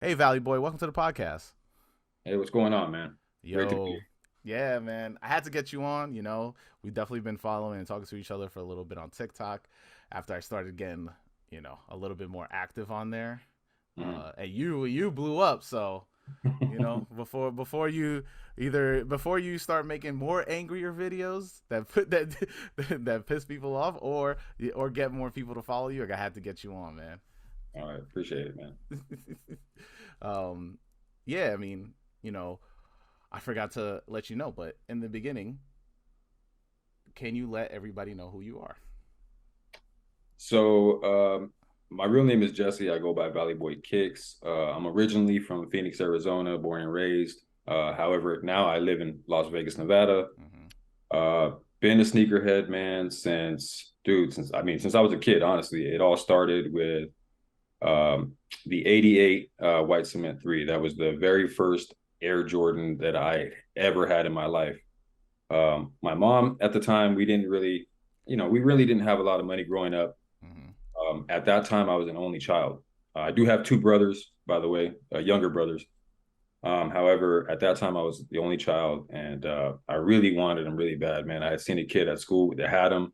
Hey, Valley Boy, welcome to the podcast. Hey, what's going on, man? Great to be Yo, yeah, man, I had to get you on. We definitely been following and talking to each other for a little bit on TikTok after I started getting, a little bit more active on there. here. And you blew up, so before you start making more angrier videos that put that that piss people off, or get more people to follow you, I had to get you on, man. All right, appreciate it, man. um, yeah, I mean, you know, I forgot to let you know, but in the beginning, can you let everybody know who you are? So, my real name is Jesse. I go by ValleyBoyKickz. I'm originally from Phoenix, Arizona, born and raised. However, now I live in Las Vegas, Nevada. Mm-hmm. Uh, been a sneakerhead, man, since I was a kid. Honestly, it all started with the '88 White Cement 3. That was the very first Air Jordan that I ever had in my life. My mom at the time, we really didn't have a lot of money growing up. Mm-hmm. At that time, I was an only child. I do have two brothers, by the way, younger brothers. However, at that time, I was the only child, and I really wanted them really bad, man. I had seen a kid at school that had them.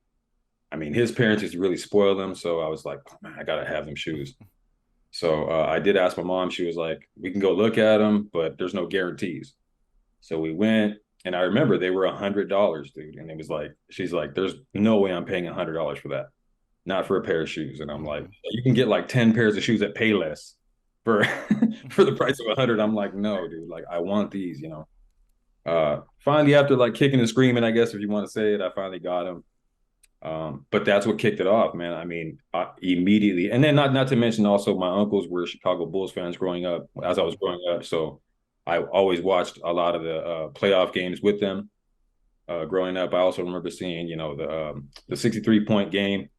I mean, his parents used to really spoil them, so I was like, oh, man, I gotta have them shoes. So I did ask my mom. She was like, "We can go look at them, but there's no guarantees." So we went, and I remember they were $100, dude. And it was like, she's like, "There's no way I'm paying $100 for that, not for a pair of shoes." And I'm like, Mm-hmm. "You can get like 10 pairs of shoes at Payless for for the price of 100." I'm like, "No, dude. Like, I want these." Finally, after like kicking and screaming, I guess if you want to say it, I finally got them. But that's what kicked it off, man. I mean, immediately, and then not to mention also my uncles were Chicago Bulls fans growing up as I was growing up, so I always watched a lot of the playoff games with them. Growing up, I also remember seeing, the 63-point game,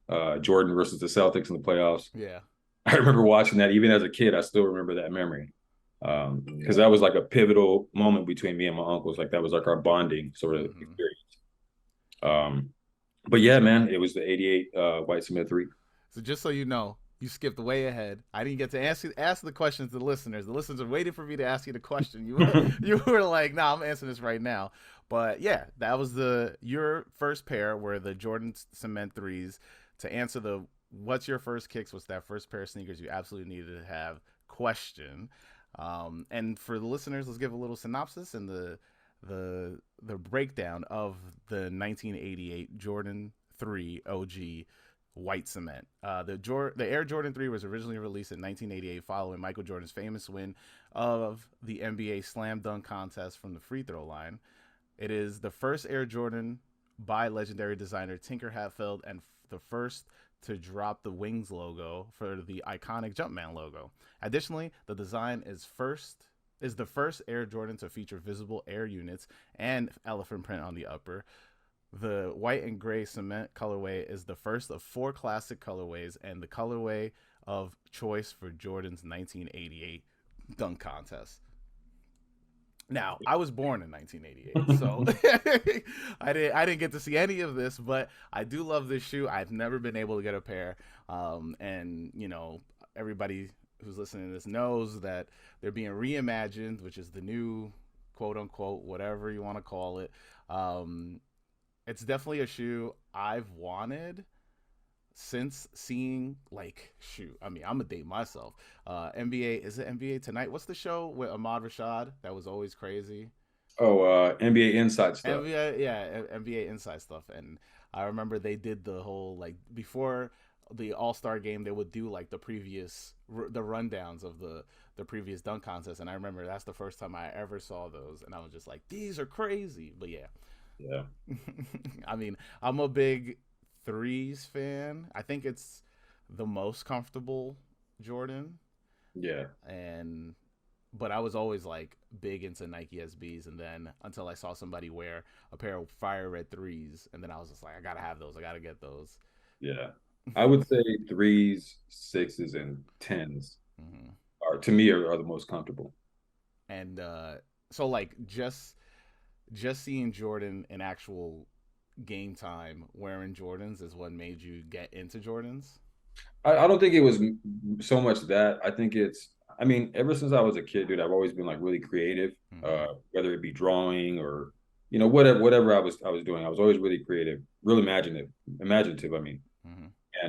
Jordan versus the Celtics in the playoffs. Yeah. I remember watching that even as a kid. I still remember that memory because that was like a pivotal moment between me and my uncles. Like that was like our bonding sort of Mm-hmm. experience. Um, but yeah, man, it was the '88 White Cement 3. So just so you know, you skipped way ahead. I didn't get to ask the questions to the listeners. The listeners are waiting for me to ask you the question. You were like, "Nah, I'm answering this right now." But yeah, that was the your first pair were the Jordan Cement threes. To answer the what's your first kicks? What's that first pair of sneakers you absolutely needed to have? Question. And for the listeners, let's give a little synopsis and the breakdown of the 1988 Jordan 3 OG white cement. The Air Jordan 3 was originally released in 1988 following Michael Jordan's famous win of the NBA slam dunk contest from the free throw line. It is the first Air Jordan by legendary designer Tinker Hatfield and the first to drop the Wings logo for the iconic Jumpman logo. Additionally, the design is the first Air Jordan to feature visible air units and elephant print on the upper. The white and gray cement colorway is the first of four classic colorways and the colorway of choice for Jordan's 1988 dunk contest. Now, I was born in 1988, so I didn't get to see any of this, but I do love this shoe. I've never been able to get a pair, and everybody who's listening to this knows that they're being reimagined, which is the new quote unquote whatever you want to call it. Um, it's definitely a shoe I've wanted since seeing like shoot. I mean, I'm gonna date myself. NBA is it NBA Tonight? What's the show with Ahmad Rashad that was always crazy? Oh, NBA Inside stuff. NBA, yeah, NBA Inside stuff. And I remember they did the whole like before the All Star game, they would do like the rundowns of the previous dunk contest. And I remember that's the first time I ever saw those, and I was just like, these are crazy. But yeah, Yeah. I mean, I'm a big threes fan. I think it's the most comfortable Jordan, Yeah. and but I was always like big into Nike SBs, and then until I saw somebody wear a pair of fire red threes, and then I was just like, I gotta have those. I gotta get those. Yeah. I would say threes, sixes, and tens Hmm. are to me are the most comfortable. And so like just seeing Jordan in actual game time wearing Jordans is what made you get into Jordans. I don't think it was so much that. I think it's I mean, ever since I was a kid, dude, I've always been like really creative, Mm-hmm. whether it be drawing or, whatever I was doing. I was always really creative, real imaginative. I mean, Mm-hmm.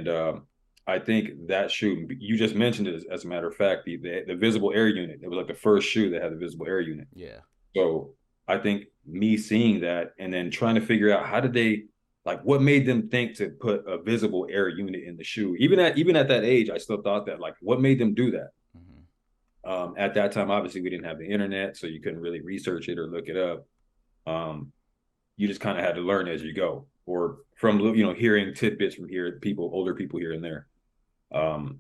and I think that shoe you just mentioned it as a matter of fact, the visible air unit. It was like the first shoe that had the visible air unit. Yeah. So I think me seeing that and then trying to figure out how did they like what made them think to put a visible air unit in the shoe. Even at that age, I still thought that like what made them do that. Mm-hmm. At that time, obviously, we didn't have the internet, so you couldn't really research it or look it up. Um, you just kind of had to learn as you go, or from hearing tidbits from older people here and there. Um,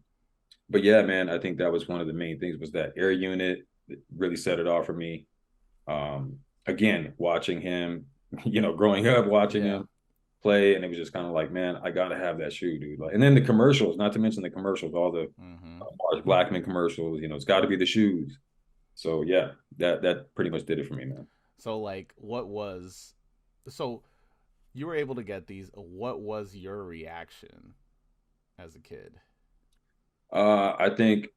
but yeah, man, I think that was one of the main things was that air unit that really set it off for me. Again, watching him, growing up, watching Yeah. him play, and it was just kind of like, man, I gotta have that shoe, dude. Like, and then the commercials, not to mention the commercials, all the Mm-hmm. Mars Blackman commercials. It's got to be the shoes. So yeah, that pretty much did it for me, man. So like, so you were able to get these. What was your reaction as a kid? I think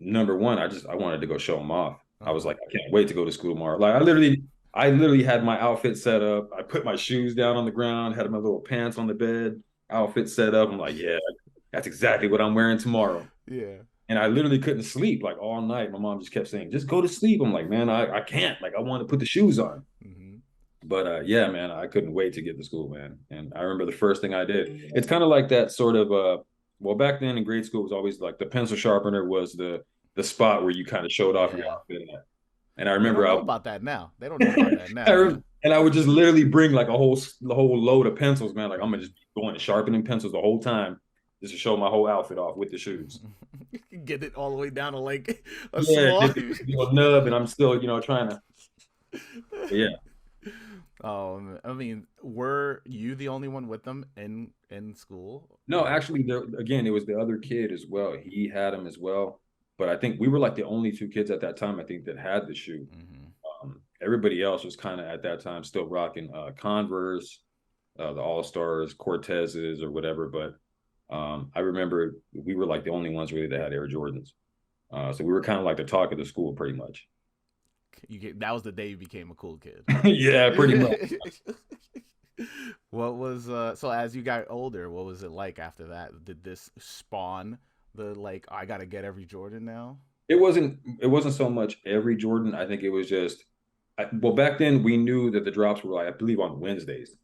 number one, I wanted to go show them off. Uh I was huh. like, I can't wait to go to school tomorrow. Like I literally had my outfit set up. I put my shoes down on the ground, had my little pants on the bed, outfit set up. I'm like, yeah, that's exactly what I'm wearing tomorrow. Yeah. And I literally couldn't sleep like all night. My mom just kept saying, just go to sleep. I'm like, man, I can't. Like, I want to put the shoes on. Mm-hmm. But yeah, man, I couldn't wait to get to school, man. And I remember the first thing I did. It's kind of like that sort of well, back then in grade school, it was always like the pencil sharpener was the spot where you kind of showed off your Yeah. outfit at. And I They remember don't know I about that now. They don't know about that now. and I would just literally bring like a whole load of pencils, man. Like I'm gonna just be going and sharpening pencils the whole time just to show my whole outfit off with the shoes. Get it all the way down to like a Yeah, small. get the nub, and I'm still, trying to. But yeah. I mean, were you the only one with them in school? No, actually, there again, it was the other kid as well. He had them as well, but I think we were like the only two kids at that time. I think that had the shoe. Mm-hmm. Everybody else was kind of at that time still rocking Converse, the All Stars, Cortezes, or whatever. But I remember we were like the only ones really that had Air Jordans. So we were kind of like the talk of the school, pretty much. That was the day you became a cool kid. Yeah, pretty much. What was so as you got older, what was it like after that? Did this spawn the like I gotta get every Jordan now? It wasn't so much every Jordan. I think it was just well, back then we knew that the drops were like I believe on Wednesdays.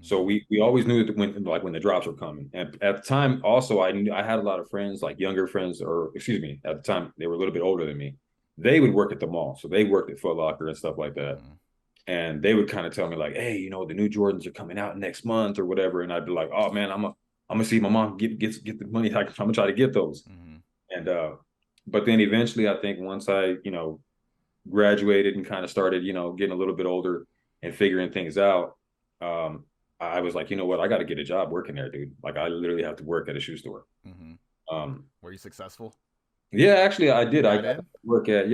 So Mm-hmm. we always knew that when the drops were coming. And at the time also I had a lot of friends, like younger friends, or excuse me, at the time they were a little bit older than me. They would work at the mall. So they worked at Foot Locker and stuff like that. Mm-hmm. And they would kind of tell me like, hey, the new Jordans are coming out next month or whatever. And I'd be like, oh man, I'm gonna see my mom get the money. I'm gonna try to get those. Mm-hmm. And but then eventually I think once I, graduated and kind of started, getting a little bit older and figuring things out, I was like, you know what, I got to get a job working there, dude. Like I literally have to work at a shoe store. Mm-hmm. Um, Were you successful? yeah, actually, I You did. got in?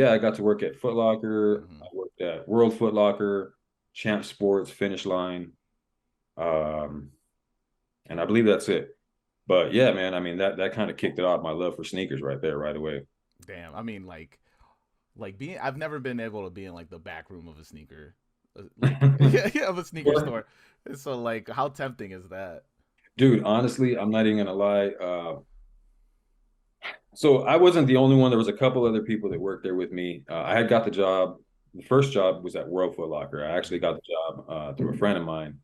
I got to work at Foot Locker. Mm-hmm. I worked at World Foot Locker, Champ Sports, Finish Line, um, and I believe that's it. But yeah, man, I mean that kind of kicked it off my love for sneakers right there, right away. Damn. I mean, like being. I've never been able to be in like the back room of a sneaker, like of a sneaker store. So like, how tempting is that? Dude, honestly, I'm not even gonna lie. So I wasn't the only one. There was a couple other people that worked there with me. I had got the job. The first job was at World Foot Locker. I actually got the job through a friend of mine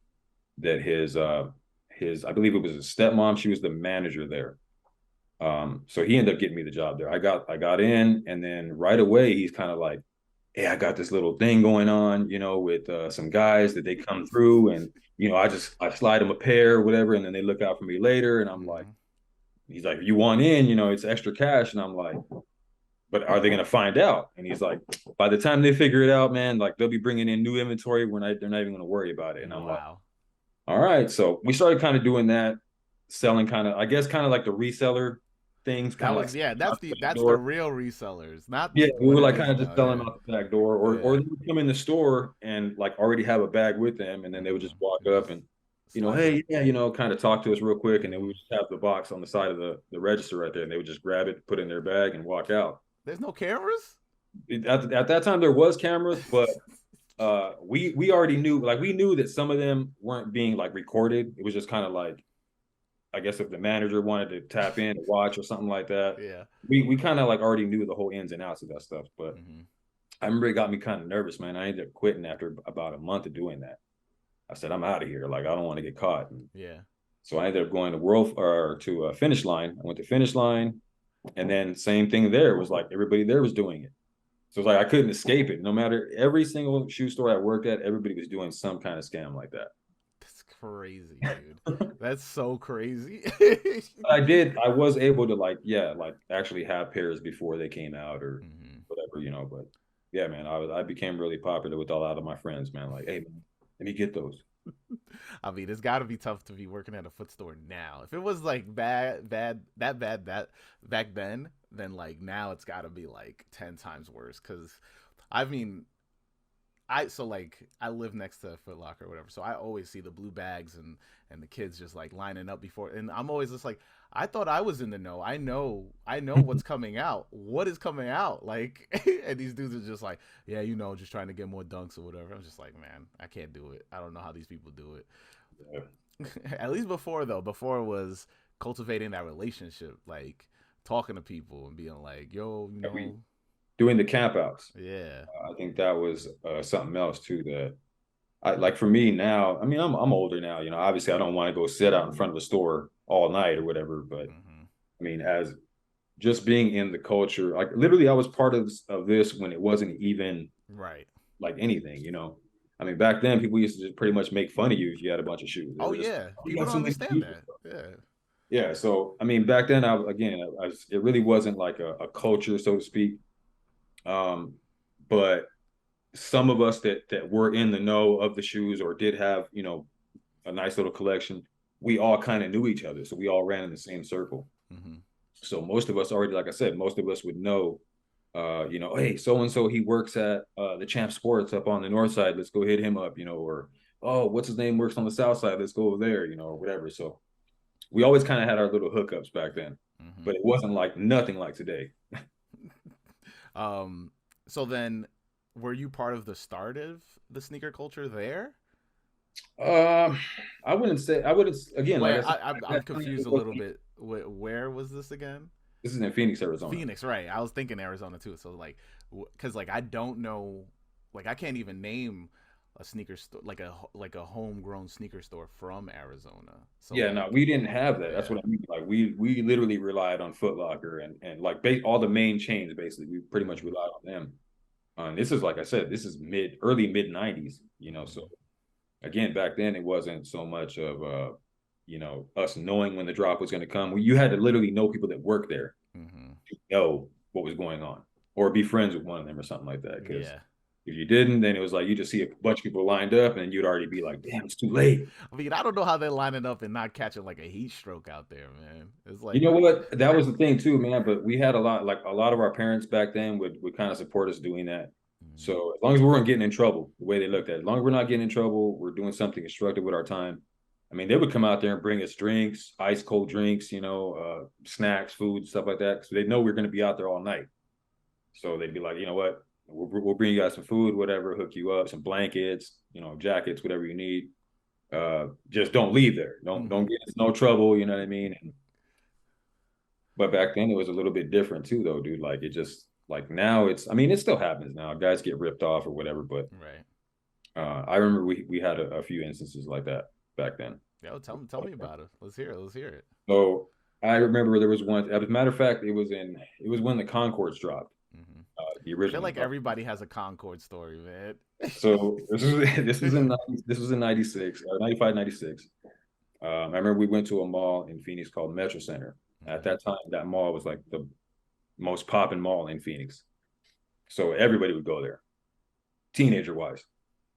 that his I believe it was his stepmom. She was the manager there. So he ended up getting me the job there. I got in, and then right away he's kind of like, "Hey, I got this little thing going on, with some guys that they come through, and I slide them a pair or whatever, and then they look out for me later." And I'm like, Mm-hmm. he's like, "You want in? It's extra cash." And I'm like, "But are they gonna find out?" And he's like, "By the time they figure it out, man, like they'll be bringing in new inventory. They're not even gonna worry about it." And I'm like, Wow. "All right." So we started kind of doing that, selling I guess kind of like the reseller things, kind That of was like yeah. That's out the back the door. real resellers, not Yeah, we what were it like is kind of just now. selling Yeah. them out the back door, or Yeah. they would come in the store and like already have a bag with them, and then they would Mm-hmm. just walk up and Slide. hey, yeah, kind of talk to us real quick, and then we would Mm. just have the box on the side of the register right there, and they would just grab it, put it in their bag, and walk out. There's no cameras. At that time, there was cameras, but we already knew, like we knew that some of them weren't being like recorded. It was just kind of like, I guess if the manager wanted to tap in and watch or something like that, Yeah. we kind of like already knew the whole ins and outs of that stuff. But Hmm. I remember it got me kind of nervous, man. I ended up quitting after about a month of doing that. I said, I'm out of here. Like, I don't want to get caught. And Yeah. so I ended up going to World or to Finish Line. I went to Finish Line, and then same thing there. It was like everybody there was doing it. So it's like I couldn't escape it. No matter every single shoe store I worked at, everybody was doing some kind of scam like that. That's crazy, dude. That's so crazy. I was able to like, yeah, like actually have pairs before they came out or Hmm. whatever, but yeah, man, I became really popular with a lot of my friends, man. Like, hey, man, let me get those. I mean, it's got to be tough to be working at a foot store now. If it was like bad that back then like now it's got to be like 10 times worse. Cause I mean, I live next to Foot Locker or whatever, so I always see the blue bags and the kids just like lining up before, and I'm always just like, I thought I was in the know. I know what's coming out. What is coming out? Like, and these dudes are just like, yeah, just trying to get more dunks or whatever. I'm just like, man, I can't do it. I don't know how these people do it. Yeah. At least before though, before it was cultivating that relationship, like talking to people and being like, yo, We doing the camp outs. yeah. I think that was something else too that I like for me now. I mean, I'm older now. Obviously, I don't want to go sit out in front of a store all night or whatever. But Hmm. I mean, as just being in the culture, like literally, I was part of this when it wasn't even Right. like anything. I mean, back then, people used to just pretty much make fun of you if you had a bunch of shoes. They Oh were just, yeah, oh, you people got don't so many understand shoes. that. Yeah. Yeah. So, I mean, back then, it really wasn't like a culture, so to speak. Um, but some of us that were in the know of the shoes or did have, a nice little collection, we all kind of knew each other. So we all ran in the same circle. Hmm. So most of us already, like I said, most of us would know, hey, so and so he works at the Champ Sports up on the north side. Let's go hit him up, or oh, what's his name works on the south side. Let's go over there, or whatever. So we always kind of had our little hookups back then, Hmm. but it wasn't like nothing like today. um. So then, were you part of the start of the sneaker culture there? Um, I wouldn't again, like I Where said, I'm confused a little bit. Where was this again? this is in Phoenix, Arizona. Phoenix, right? I was thinking Arizona too. So like, because like I don't know, like I can't even name a sneaker store like a homegrown sneaker store from Arizona. So Yeah, no, like, we didn't have that. That's yeah. what I mean. Like we literally relied on Foot Locker and like all the main chains basically. We pretty much Hmm. relied on them. And this is like I said, this is early mid '90s. So Hmm. again, back then it wasn't so much of us knowing when the drop was going to come. You had to literally know people that work there Hmm. to know what was going on, or be friends with one of them or something like that. Because Yeah. if you didn't, then it was like you just see a bunch of people lined up, and you'd already be like, "Damn, it's too late." I mean, I don't know how they're lining up and not catching like a heat stroke out there, man. It's You like, know what? That was the thing too, man. But we had a lot of our parents back then would kind of support us doing that. mhm. So as long as we weren't getting in trouble, the way they looked at it, as long as we're not getting in trouble, we're doing something constructive with our time. I mean, they would come out there and bring us drinks, ice cold drinks, snacks, food, stuff like that, because they know we're going to be out there all night. So they'd be like, you know what, we'll bring you guys some food, whatever, hook you up, some blankets, jackets, whatever you need. Just don't leave there. Don't Hmm. get into no trouble. You know what I mean? But back then it was a little bit different too, though, dude. Like it just like now I mean, it still happens now. Guys get ripped off or whatever, but Right. I remember we had a few instances like that back then. Yo, tell me about it. Let's hear it. Let's hear it. So I remember there was one. As a matter of fact, it was when the Concords dropped, Hmm. the I feel original. like everybody has a Concord story, man. So this was in 96, 95, 96. I remember we went to a mall in Phoenix called Metro Center. At Hmm. that time, that mall was like the most popping mall in Phoenix. So everybody would go there, teenager wise.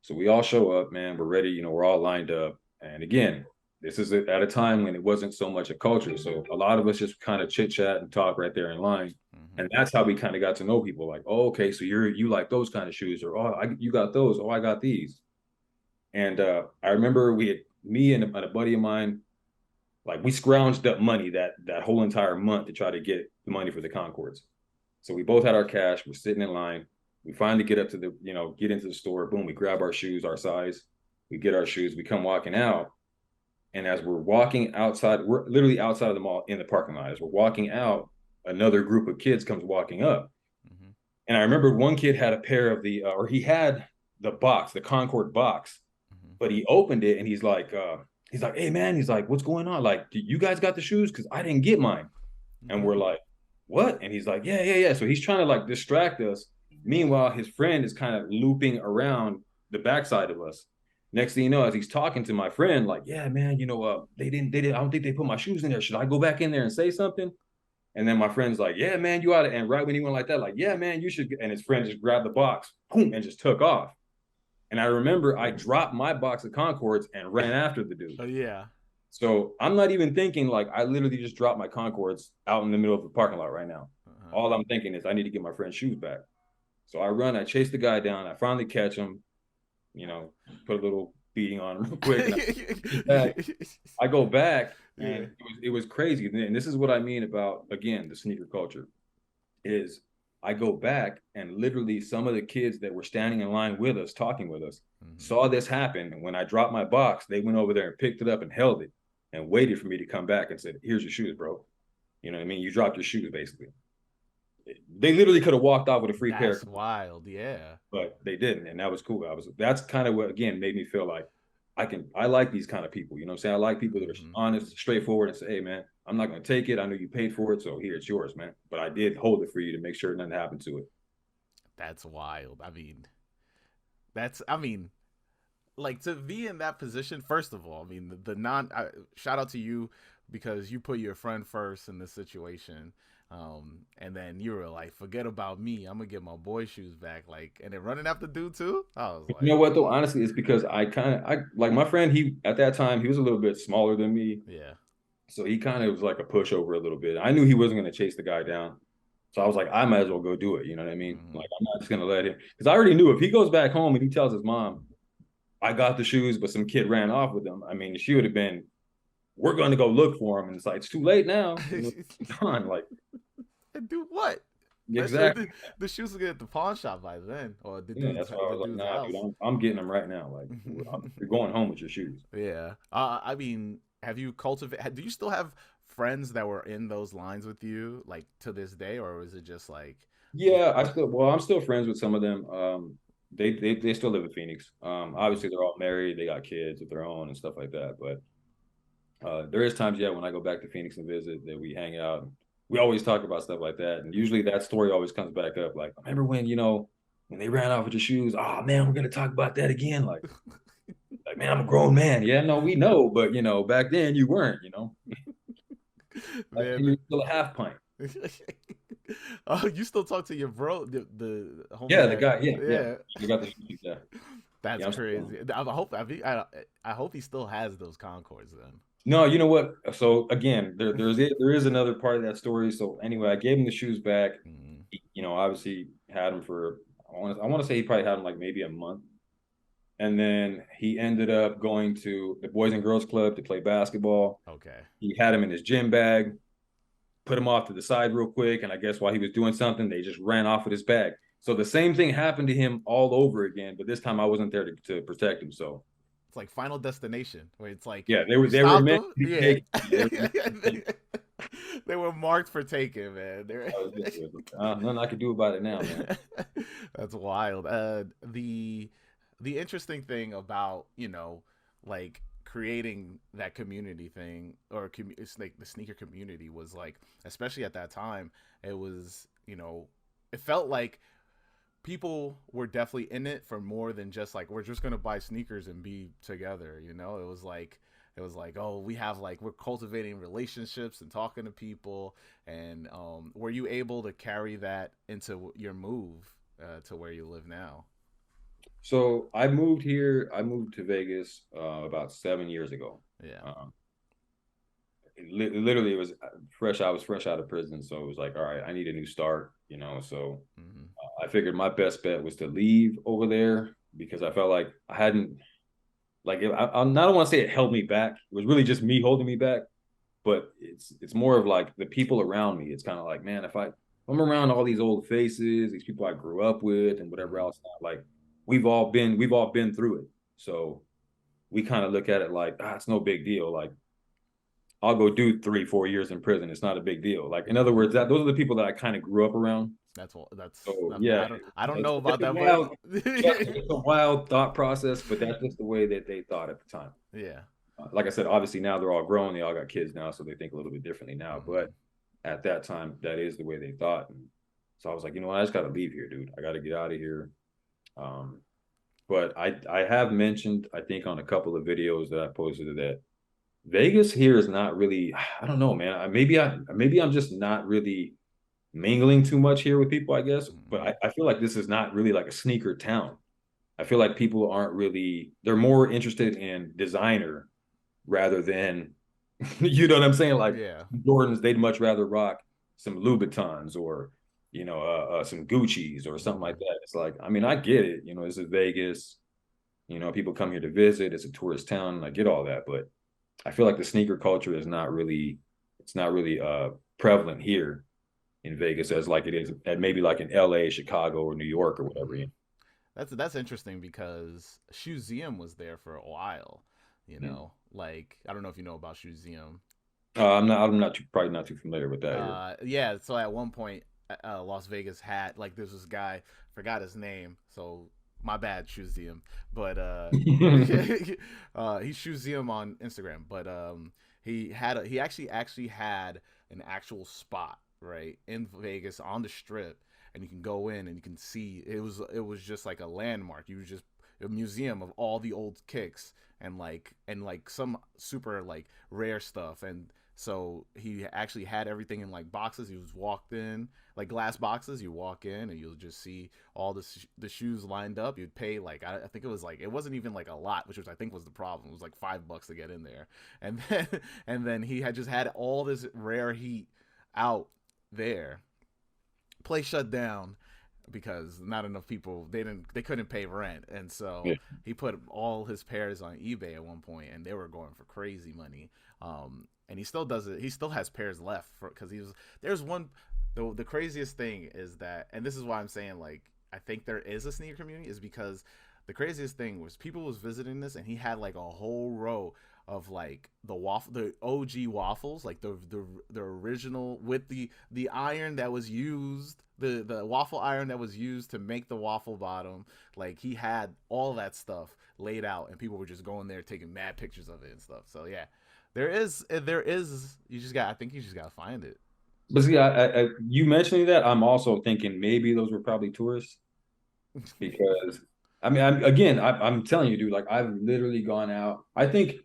So we all show up, man. We're ready. We're all lined up. And again, this is at a time when it wasn't so much a culture. So a lot of us just kind of chit chat and talk right there in line. Hmm. And that's how we kind of got to know people. Like, oh, okay, so you like those kind of shoes, or oh, you got those. Oh, I got these. And I remember we had me and a buddy of mine, like we scrounged up money that whole entire month to try to get the money for the Concords. So we both had our cash. We're sitting in line. We finally get up to the, get into the store. Boom, we grab our shoes, our size. We get our shoes. We come walking out. And as we're walking outside, we're literally outside of the mall in the parking lot. As we're walking out, another group of kids comes walking up. Mm-hmm. And I remember one kid had a pair of or he had the box, the Concord box, mm-hmm. but he opened it and he's like, hey man, he's like, what's going on? Like, you guys got the shoes? Cause I didn't get mine. Mm-hmm. And we're like, what? And he's like, yeah. So he's trying to like distract us. Meanwhile, his friend is kind of looping around the backside of us. Next thing you know, as he's talking to my friend, like, yeah, man, they didn't, I don't think they put my shoes in there. Should I go back in there and say something? And then my friend's like, yeah, man, you ought to. And right when he went like that, like, yeah, man, you should. And his friend just grabbed the box, boom, and just took off. And I remember I dropped my box of Concords and ran after the dude. Oh, yeah. So I'm not even thinking, like, I literally just dropped my Concords out in the middle of the parking lot right now. Uh-huh. All I'm thinking is I need to get my friend's shoes back. So I run, I chase the guy down. I finally catch him, put a little beating on him real quick. I go back, and it was crazy. And this is what I mean about, again, the sneaker culture is I go back and literally some of the kids that were standing in line with us, talking with us, mm-hmm. saw this happen. And when I dropped my box, they went over there and picked it up and held it and waited for me to come back and said, here's your shoes, bro. You know what I mean? You dropped your shoes, basically. They literally could have walked off with a free pair. That's wild, yeah. But they didn't, and that was cool. That's kind of what, again, made me feel like I like these kind of people. You know what I'm saying? I like people that are mm-hmm. honest, straightforward, and say, hey, man, I'm not going to take it. I know you paid for it, so here, it's yours, man. But I did hold it for you to make sure nothing happened to it. That's wild. Like, to be in that position, first of all, I mean, shout out to you because you put your friend first in this situation. And then you were like, forget about me. I'm gonna get my boy shoes back. Like, and then running after dude too. I was like, you know what though? Honestly, it's because I like my friend. He at that time he was a little bit smaller than me. Yeah. So he kind of was like a pushover a little bit. I knew he wasn't gonna chase the guy down. So I was like, I might as well go do it. You know what I mean? Mm-hmm. Like, I'm not just gonna let him, because I already knew if he goes back home and he tells his mom, I got the shoes, but some kid ran off with them. I mean, she would have been, we're going to go look for him. And it's like, it's too late now. Gone. Like, and do what? Exactly. The shoes will get at the pawn shop by then. Or that's why I was like, nah, dude, I'm getting them right now. Like, you're going home with your shoes. Yeah. I mean, have you cultivated, do you still have friends that were in those lines with you, like, to this day? Or is it just like... Yeah, I'm still friends with some of them. They still live in Phoenix. Obviously they're all married, they got kids of their own and stuff like that. But there is times, when I go back to Phoenix and visit, that we hang out. We always talk about stuff like that, and usually that story always comes back up. Like, remember when when they ran off with your shoes? Oh man, we're gonna talk about that again. Like man, I'm a grown man. Yeah, no, we know, but back then you weren't. Like, you're still a half pint. Oh, you still talk to your bro, the homie? Yeah, the guy. Yeah. You got the shoes. Yeah. That's crazy. I hope he still has those Concords then. No, you know what? So again, there is another part of that story. So anyway, I gave him the shoes back. Mm-hmm. He, obviously had them for I want to say he probably had them like maybe a month, and then he ended up going to the Boys and Girls Club to play basketball. Okay. He had them in his gym bag, put him off to the side real quick, and I guess while he was doing something, they just ran off with his bag. So the same thing happened to him all over again, but this time I wasn't there to protect him. So it's like Final Destination, where it's like, yeah, they were meant to be taken. They were marked for taking, man. Nothing I could do about it now, man. That's wild. The interesting thing about like creating that community thing, or it's like the sneaker community, was like, especially at that time, it was it felt like people were definitely in it for more than just like, we're just gonna buy sneakers and be together. It was like, oh, we're cultivating relationships and talking to people. And were you able to carry that into your move to where you live now? So I moved to Vegas about 7 years ago. Yeah. Literally, it was fresh. I was fresh out of prison, so it was like, all right, I need a new start. So mm-hmm. I figured my best bet was to leave over there, because I felt like I hadn't, like I don't want to say it held me back. It was really just me holding me back, but it's more of like the people around me. It's kind of like, man, if I'm around all these old faces, these people I grew up with, and whatever else, like we've all been through it. So we kind of look at it like, it's no big deal. Like I'll go do 3-4 years in prison. It's not a big deal. Like in other words, that those are the people that I kind of grew up around. That's all. That's. So I mean, yeah, I don't it's, know it's about a that, but wild, it's a wild thought process, but that's just the way that they thought at the time. yeah. Like I said, obviously now they're all grown, they all got kids now, so they think a little bit differently now. Mm-hmm. But at that time, that is the way they thought. And so I was like, you know what, I just got to leave here, dude. I got to get out of here. Um, but I have mentioned, I think on a couple of videos that I posted that Vegas here is not really. I don't know, man. Maybe I'm just not really mingling too much here with people, I guess. But Mm-hmm. I feel like this is not really like a sneaker town. I feel like people aren't really. They're more interested in designer rather than, you know what I'm saying? Like Yeah. Jordans, they'd much rather rock some Louboutins or some Gucci's or something like Mm-hmm. that. It's like, I mean, I get it. This is Vegas. People come here to visit. It's a tourist town. I get all that, but I feel like the sneaker culture is not really. It's not really prevalent here in Vegas as like it is at maybe like in LA, Chicago, or New York or whatever. Mm-hmm. That's interesting because Shoeseum was there for a while. Like I don't know if you know about Shoeseum. Probably not too familiar with that here. Yeah. So at one point, Las Vegas had like there's this guy, forgot his name, so my bad, Shoeseum. But he's Shoeseum on Instagram. But he actually had an actual spot right in Vegas on the Strip, and you can go in and you can see it was just like a landmark. You was just a museum of all the old kicks and like some super like rare stuff. And so he actually had everything in like boxes. He was walked in like glass boxes. You walk in and you'll just see all the shoes lined up. You'd pay like I think it was like it wasn't even like a lot, which was I think was the problem. It was like $5 to get in there, and then he had just had all this rare heat out there. Place shut down because not enough people they couldn't pay rent, and so Yeah. he put all his pairs on eBay at one point and they were going for crazy money. And he still does it. He still has pairs left because there's one. The craziest thing is that, and this is why I'm saying like I think there is a sneaker community, is because the craziest thing was people was visiting this and he had like a whole row of like the OG waffles, like the original with the iron that was used, the waffle iron that was used to make the waffle bottom. Like he had all that stuff laid out, and people were just going there taking mad pictures of it and stuff. So yeah, there is. I think you just gotta find it. But see, you mentioning that, I'm also thinking maybe those were probably tourists because I mean, I'm telling you, dude, like I've literally gone out. I think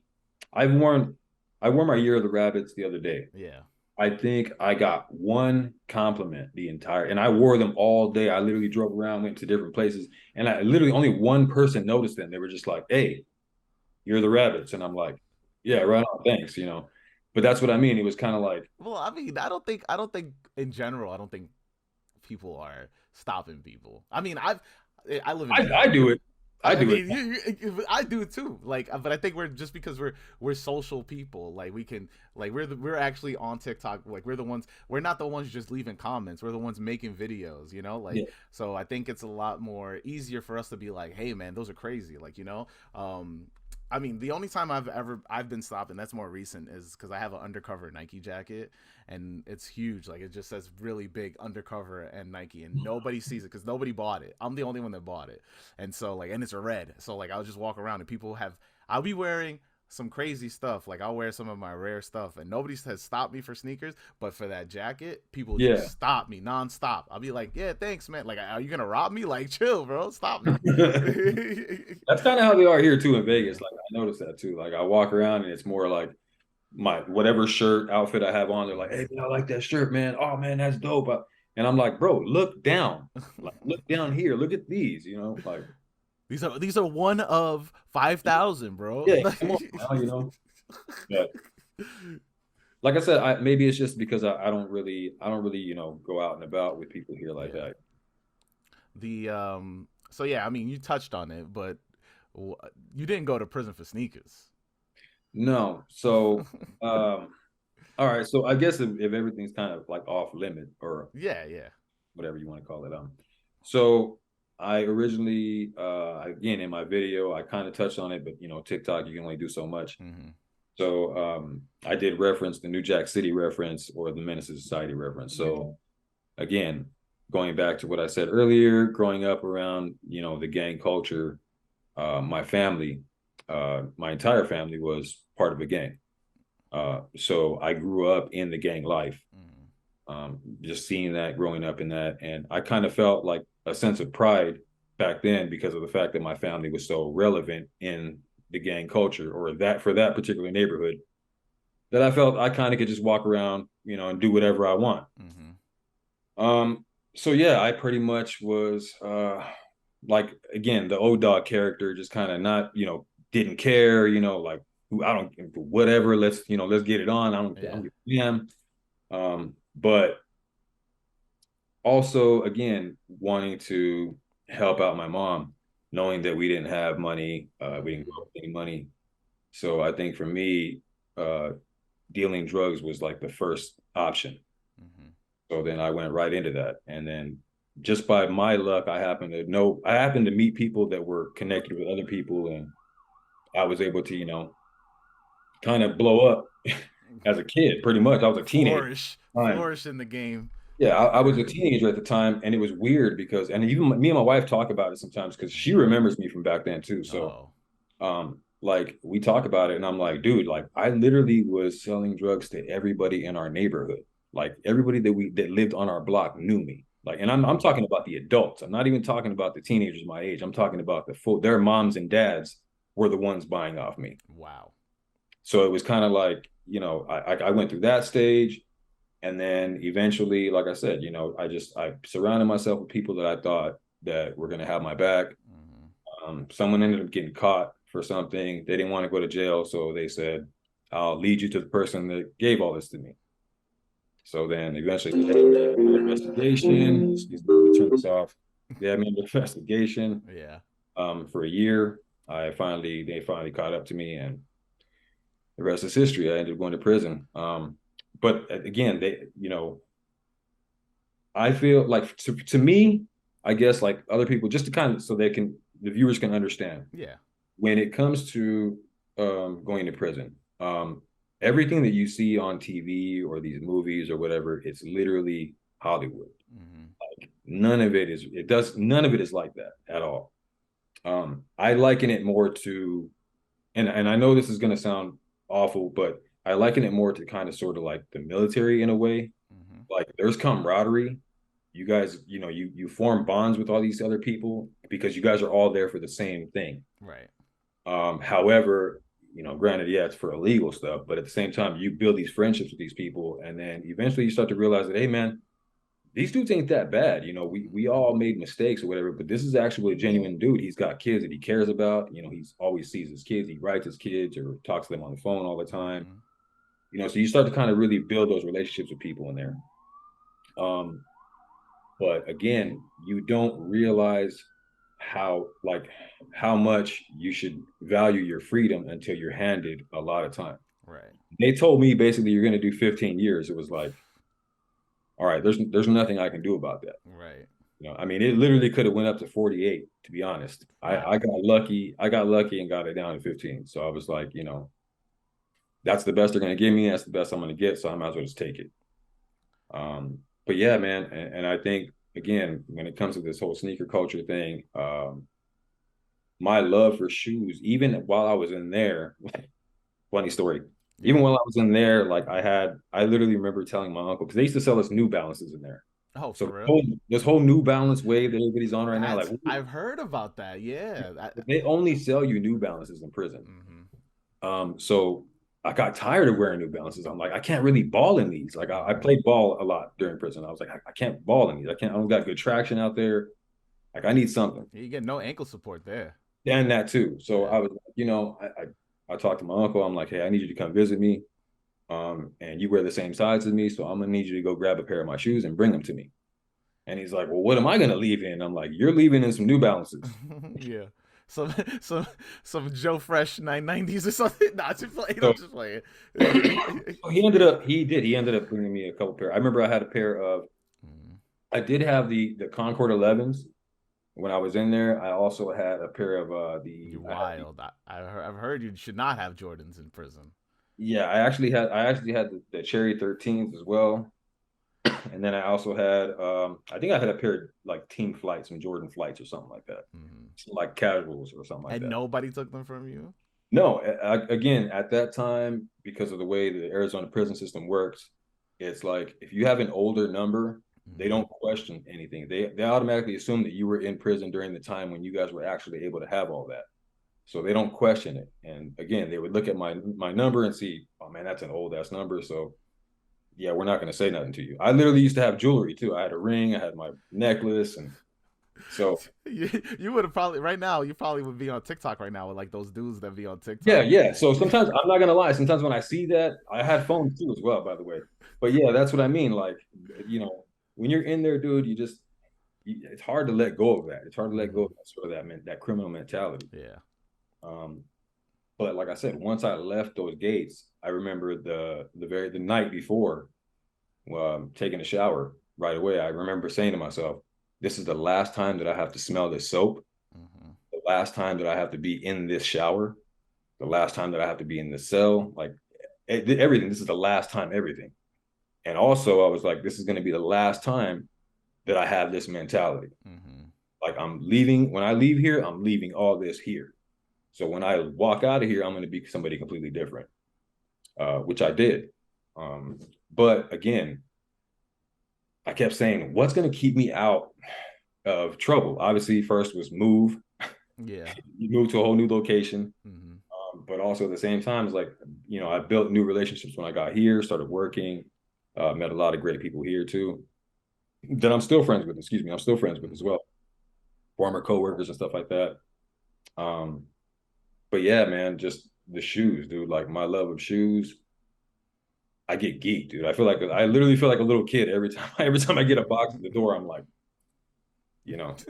I've worn, I wore my Year of the Rabbits the other day. Yeah. I think I got one compliment and I wore them all day. I literally drove around, went to different places, and I literally only one person noticed them. They were just like, "Hey, you're the Rabbits," and I'm like, "Yeah, right on, thanks," you know. But that's what I mean. It was kind of like, Well, I mean, I don't think in general, I don't think people are stopping people. I mean, I live in New I York. do it. I I do it. mean, I do too. Like, but I think we're just because we're social people. Like, we can like we're actually on TikTok. Like, we're the ones. We're not the ones just leaving comments. We're the ones making videos. Like Yeah. so. I think it's a lot more easier for us to be like, hey, man, those are crazy. Like. I mean, the only time I've been stopped, and that's more recent, is because I have an undercover Nike jacket, and it's huge. Like it just says really big undercover and Nike, and nobody sees it because nobody bought it. I'm the only one that bought it, and so like, and it's a red. So like, I'll just walk around and people have. I'll be wearing some crazy stuff. Like I'll wear some of my rare stuff, and nobody has stopped me for sneakers. But for that jacket, people Yeah. just stop me nonstop. I'll be like, yeah, thanks, man. Like, are you gonna rob me? Like, chill, bro. Stop me. That's kind of how they are here too in Vegas. Like I noticed that too. Like I walk around and it's more like my whatever shirt outfit I have on. They're like, "Hey, man, I like that shirt, man. Oh man, that's dope." And I'm like, "Bro, look down. Like look down here. Look at these. Like These are one of 5,000, bro. yeah, come on now. But like I said, maybe it's just because I don't really go out and about with people here like Yeah. that. The So yeah, I mean, you touched on it, but You didn't go to prison for sneakers. No. So, all right. So I guess if everything's kind of like off limit or Yeah, yeah. whatever you want to call it, so I originally, again, in my video, I kind of touched on it, but TikTok, you can only do so much. Hmm. So I did reference the New Jack City reference or the Menace to Society reference. So again, going back to what I said earlier, growing up around, the gang culture, my family, my entire family was part of a gang. So I grew up in the gang life, just seeing that, growing up in that. And I kind of felt like a sense of pride back then because of the fact that my family was so relevant in the gang culture or that for that particular neighborhood that I felt I kind of could just walk around, and do whatever I want. Um, so yeah, I pretty much was like again the old dog character, just kind of not, didn't care, like I don't whatever, let's get it on. I don't give a damn. But also again wanting to help out my mom, knowing that we didn't have money, we didn't grow up with any money. So I think for me, dealing drugs was like the first option. So then I went right into that. And then just by my luck, I happened to meet people that were connected with other people. And I was able to, kind of blow up as a kid, pretty much. I was a teenager. Flourish in the game. Yeah, I was a teenager at the time. And it was weird because, and even me and my wife talk about it sometimes because she remembers me from back then too. So, like we talk about it and I'm like, dude, like I literally was selling drugs to everybody in our neighborhood. Like everybody that lived on our block knew me. Like, and I'm talking about the adults. I'm not even talking about the teenagers my age. I'm talking about their moms and dads were the ones buying off me. Wow. So it was kind of like, I went through that stage. And then eventually, like I said, I surrounded myself with people that I thought that were going to have my back. Someone ended up getting caught for something. They didn't want to go to jail. So they said, I'll lead you to the person that gave all this to me. So then eventually they had an investigation. Excuse me, let me turn this off. They had me an investigation. Yeah. For a year. They finally caught up to me and the rest is history. I ended up going to prison. But again, I feel like to me, I guess like other people, just to kind of so the viewers can understand. Yeah. When it comes to going to prison, everything that you see on TV or these movies or whatever, it's literally Hollywood. Like none of it is like that at all. I liken it more to, and I know this is going to sound awful, but I liken it more to kind of sort of like the military in a way. Like there's camaraderie. You guys, you form bonds with all these other people because you guys are all there for the same thing. Right. However, granted, yeah, it's for illegal stuff, but at the same time, you build these friendships with these people, and then eventually you start to realize that, hey, man, these dudes ain't that bad. We all made mistakes or whatever, but this is actually a genuine dude. He's got kids that he cares about. He's always sees his kids. He writes his kids or talks to them on the phone all the time. So you start to kind of really build those relationships with people in there. But again, you don't realize how much you should value your freedom until you're handed a lot of time. Right. They told me basically you're going to do 15 years. It was like, all right, there's nothing I can do about that. Right. I mean, it literally could have went up to 48, to be honest. Wow. I got lucky. I got lucky and got it down to 15. So I was like, that's the best they're going to give me. That's the best I'm going to get. So I might as well just take it. But yeah, man. And I think, again, when it comes to this whole sneaker culture thing, my love for shoes, even while I was in there, funny story. Even while I was in there, like I literally remember telling my uncle, because they used to sell us New Balances in there. Oh, so for real? This whole New Balance wave that everybody's on right now, like I've heard about that. Yeah, they only sell you New Balances in prison. So I got tired of wearing New Balances. I'm like, I can't really ball in these. Like I played ball a lot during prison. I was like, I can't ball in these. I don't got good traction out there. Like I need something. You get no ankle support there. And that too. So I was like, I talked to my uncle. I'm like, hey, I need you to come visit me. And you wear the same size as me. So I'm going to need you to go grab a pair of my shoes and bring them to me. And he's like, well, what am I going to leave in? I'm like, you're leaving in some New Balances. Yeah. some some some Joe Fresh 990s or something. Nah, just playing. I'm So, just playing. so he ended up bringing me a couple pair. I remember I had a pair of, I did have the Concord 11s when I was in there. I also had a pair of You wild. I've heard you should not have Jordans in prison. yeah, I actually had the Cherry 13s as well. And then I also had I think I had a pair of like team flights, some Jordan flights or something like that. Hmm. Some, like casuals or something like And that. nobody took them from you. No, again, at that time, because of the way the Arizona prison system works, it's like if you have an older number, they Hmm. don't question anything. They automatically assume that you were in prison during the time when you guys were actually able to have all that. So they don't question it. And again, they would look at my number and see, oh man, that's an old ass number. So yeah, we're not going to say nothing to you. I literally used to have jewelry too. I had a ring, I had my necklace, and so You would have probably right now. You probably would be on TikTok right now with like those dudes that be on yeah, TikTok. yeah. So sometimes I'm not gonna lie. Sometimes when I see that, I had phones too as well, by the way. But yeah, that's what I mean. Like, when you're in there, dude, it's hard to let go of that. It's hard to let go Hmm. of that sort of that criminal mentality. Yeah. Um, but like I said, once I left those gates, I remember the night before, taking a shower right away. I remember saying to myself, "This is the last time that I have to smell this soap. Hmm. The last time that I have to be in this shower. The last time that I have to be in the cell. Like everything. This is the last time. Everything." And also, I was like, "This is going to be the last time that I have this mentality. Hmm. Like I'm leaving. When I leave here, I'm leaving all this here. So when I walk out of here, I'm going to be somebody completely different." Which I did. But again, I kept saying, what's going to keep me out of trouble? Obviously, first was move. Yeah. You move to a whole new location. Hmm. But also at the same time, it's like, I built new relationships when I got here, started working, met a lot of great people here too. That I'm still friends with, excuse me, I'm still friends with as well. Former coworkers and stuff like that. Um, but yeah, man, just the shoes, dude. Like my love of shoes, I get geeked, dude. I literally feel like a little kid every time. Every time I get a box at the door, I'm like,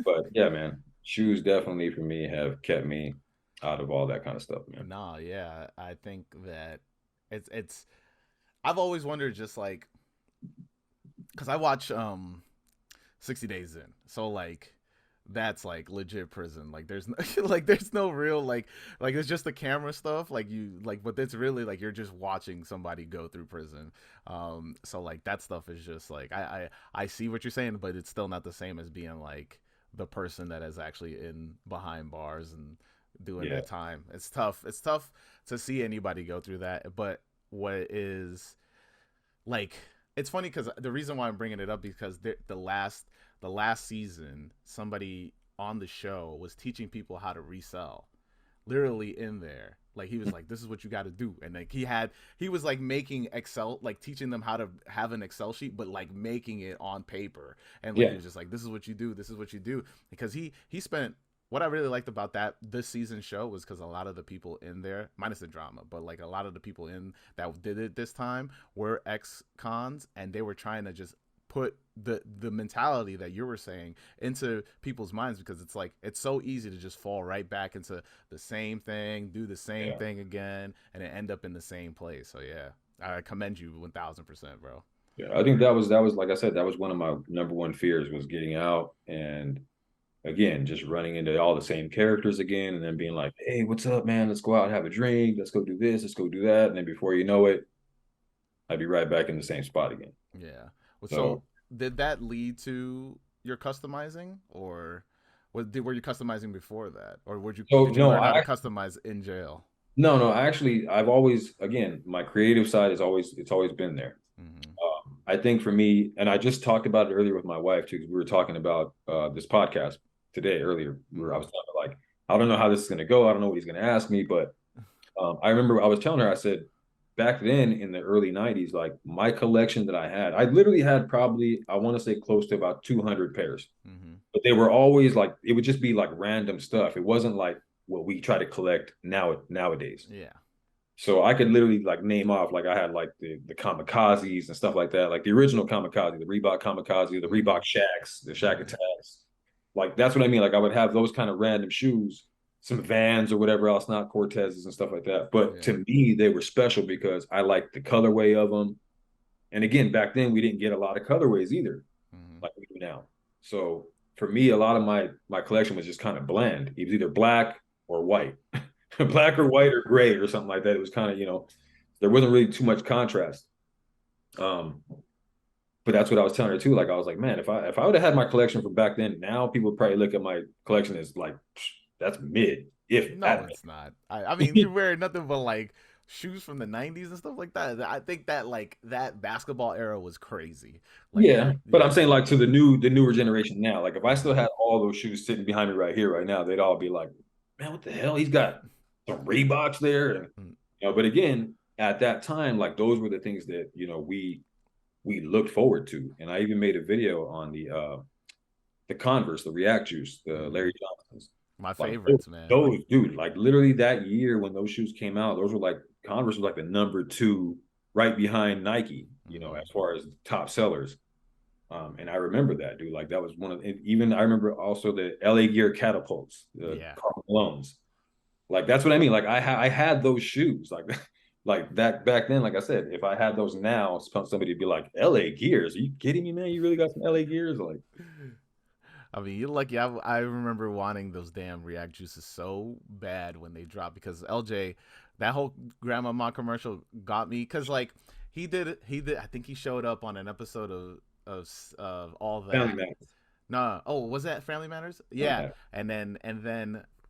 But yeah, man, shoes definitely for me have kept me out of all that kind of stuff, man. No, yeah. I think that it's. I've always wondered, just like, because I watch 60 Days In, so like that's like legit prison. Like there's no, like there's no real like it's just the camera stuff. Like you like, but it's really like you're just watching somebody go through prison. So like that stuff is just like I see what you're saying, but it's still not the same as being like the person that is actually in behind bars and doing Yeah, that time. It's tough. It's tough to see anybody go through that. But what is like, it's funny because the reason why I'm bringing it up, because the last season, somebody on the show was teaching people how to resell, literally in there. Like he was like, "This is what you got to do," and like he was like making Excel, like teaching them how to have an Excel sheet, but like making it on paper, and like he yeah, was just like, "This is what you do. This is what you do," because he spent. What I really liked about that this season show was because a lot of the people in there, minus the drama, but like a lot of the people in that did it this time were ex-cons, and they were trying to just put the mentality that you were saying into people's minds, because it's like it's so easy to just fall right back into the same thing, do the same yeah, thing again, and end up in the same place. So yeah, I commend you 1000%, bro. yeah. I think that was like I said, that was one of my number one fears was getting out and again just running into all the same characters again, and then being like, "Hey, what's up, man? Let's go out and have a drink. Let's go do this. Let's go do that." And then before you know it, I'd be right back in the same spot again. Yeah. Well, so So, did that lead to your customizing, or were you customizing before that, or so did you no, learn how to I customize in jail? no, no. I've always, again, my creative side is always, it's always been there. Hmm. I think for me, and I just talked about it earlier with my wife too, because we were talking about this podcast today earlier, where I Hmm. was talking like, I don't know how this is going to go. I don't know what he's going to ask me, but I remember I was telling her, I said, back then in the early 90s, like my collection that I literally had probably, I want to say close to about 200 pairs, Hmm. but they were always like, it would just be like random stuff. It wasn't like what we try to collect nowadays. Yeah. So I could literally like name off, like I had like the kamikazes and stuff like that, like the original kamikaze, the Reebok kamikaze, the Hmm. Reebok Shacks, the Shack Hmm. Attacks. Like that's what I mean. Like I would have those kind of random shoes, some Vans or whatever else, not Cortezes and stuff like that. But Yeah. to me, they were special because I liked the colorway of them. And again, back then we didn't get a lot of colorways either, Hmm. like we do now. So for me, a lot of my collection was just kind of bland. It was either black or white, black or white or gray or something like that. It was kind of, there wasn't really too much contrast. Um, but that's what I was telling her too. Like I was like, man, if I would have had my collection from back then, now people would probably look at my collection as like, that's mid, if No, that it's not. I mean, mid. you're wearing nothing but like shoes from the '90s and stuff like that. I think that like that basketball era was crazy. Like, Yeah, but I'm yeah. saying like to the newer generation now. Like if I still Hmm. had all those shoes sitting behind me right here, right now, they'd all be like, "Man, what the hell? He's got some Reeboks there." And but again, at that time, like those were the things that we looked forward to. And I even made a video on the Converse, the React Juice, the Hmm. Larry Johnsons. My Like favorites, man. those, dude, like literally that year when those shoes came out, those were like Converse was like the number two, right behind Nike, Hmm. as far as top sellers. And I remember that, dude. Like that was one of even I remember also the LA Gear catapults, the Yeah. Karl Malones. Like that's what I mean. Like I had those shoes. Like like that back then, like I said, if I had those now, somebody'd be like, LA Gears. Are you kidding me, man? You really got some LA Gears? Like, I mean, you're lucky. I remember wanting those damn React juices so bad when they dropped because LJ, that whole Grandmama commercial got me because like he did. I think he showed up on an episode of all Family that. Matters. No, oh, was that Family Matters? Family Yeah, Matters. and then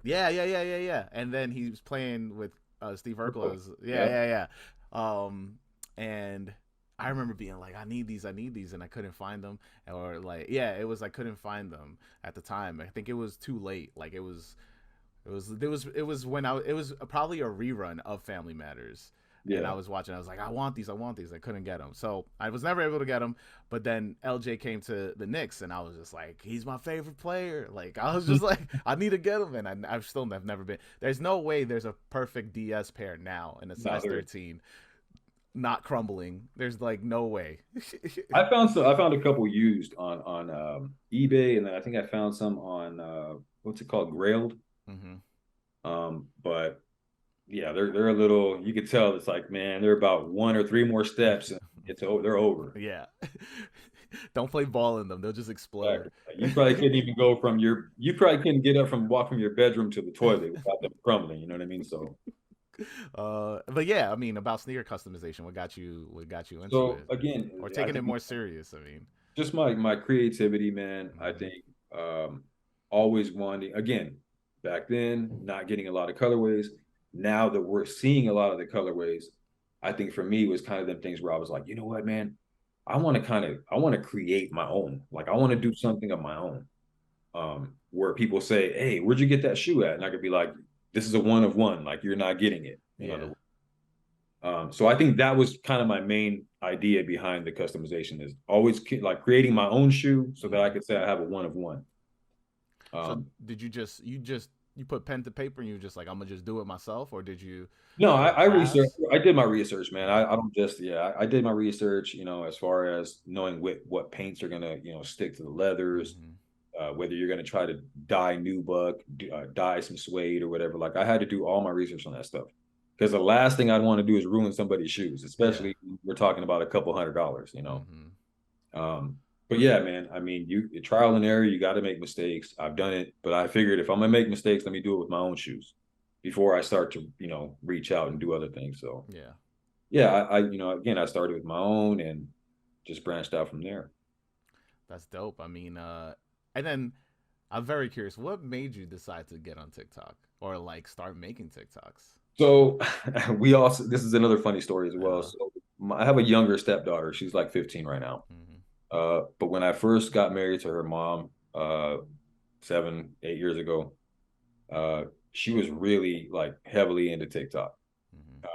yeah, and then he was playing with Steve Urkel. Yeah, Yep. yeah, yeah. And I remember being like, I need these, and I couldn't find them, or like, yeah, it was I couldn't find them at the time. I think it was too late. Like it was when it was probably a rerun of Family Matters, and I Yeah. was watching. I was like, I want these, I want these. I couldn't get them, so I was never able to get them. But then LJ came to the Knicks, and I was just like, he's my favorite player. Like I was just like, I need to get him, and I've still have never been. There's no way there's a perfect DS pair now in a No, size there is. 13 not crumbling. There's like no way. I found a couple used on eBay, and then I think I found some on what's it called, Grailed. Hmm. But yeah, they're a little. You could tell it's like, man, they're about one or three more steps, and they're over. Yeah. Don't play ball in them. They'll just explode. Exactly. Like, you probably couldn't even go from you probably couldn't get up from walk from your bedroom to the toilet without them crumbling. You know what I mean? So But yeah, I mean, about sneaker customization, what got you into so it, again, or I taking it think more serious? I mean, just my creativity, man. I hmm. think always wanting again back then not getting a lot of colorways. Now that we're seeing a lot of the colorways, I think for me was kind of them things where I was like, you know what, man, I want to create my own. Like I want to do something of my own. Where people say, hey, where'd you get that shoe at? And I could be like, this is a one of one. Like you're not getting it. In other Yeah. words. So I think that was kind of my main idea behind the customization is always like creating my own shoe so that I Hmm. could say I have a one of one. So Um, did you put pen to paper and you were just like, I'm gonna just do it myself, or did you no, take I researched. class? I did my research, man. Yeah. I don't just I did my research. As far as knowing what paints are gonna stick to the leathers, Hmm. whether you're gonna try to dye nubuck, dye some suede or whatever. Like I had to do all my research on that stuff because the last thing I'd want to do is ruin somebody's shoes, Yeah. especially we're talking about a couple $100. Hmm. Um, but yeah, man, I mean, you trial and error, you got to make mistakes. I've done it, but I figured if I'm gonna make mistakes, let me do it with my own shoes before I start to, reach out and do other things. So Yeah. yeah, again, I started with my own and just branched out from there. That's dope. I mean, and then I'm very curious, what made you decide to get on TikTok or like start making TikToks? So we also, this is another funny story as well. Uh, So I have a younger stepdaughter. She's like 15 right now. hmm. But when I first got married to her mom, 7, 8 years ago, uh, she was really like heavily into TikTok. Hmm.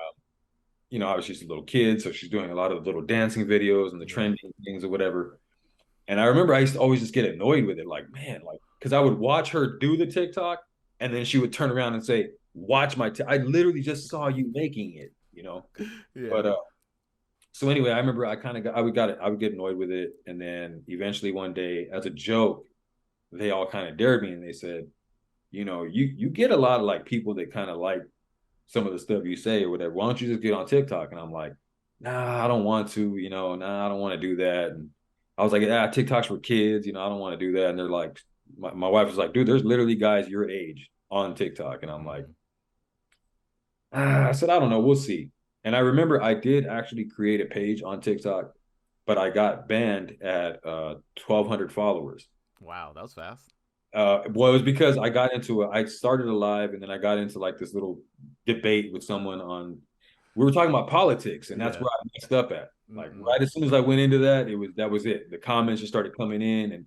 Obviously she's a little kid, so she's doing a lot of little dancing videos and the Yeah. trending things or whatever. And I remember I used to always just get annoyed with it, like, man, like, because I would watch her do the TikTok, and then she would turn around and say, "Watch my." I literally just saw you making it. Yeah. But so anyway, I remember I kind of I would get annoyed with it, and then eventually one day, as a joke, they all kind of dared me, and they said, you get a lot of like people that kind of like some of the stuff you say or whatever. Why don't you just get on TikTok? And I'm like, nah, I don't want to, nah, I don't want to do that. And I was like, yeah, TikTok's for kids, I don't want to do that. And they're like, my wife was like, dude, there's literally guys your age on TikTok. And I'm like, Mhm. I said, I don't know, we'll see. And I remember I did actually create a page on TikTok, but I got banned at 1,200 followers. Wow, that was fast. Well, it was because I started a live and then I got into like this little debate with someone we were talking about politics, and that's Yeah. where I messed up at. Like Mm-mm. right as soon as I went into that, that was it. The comments just started coming in and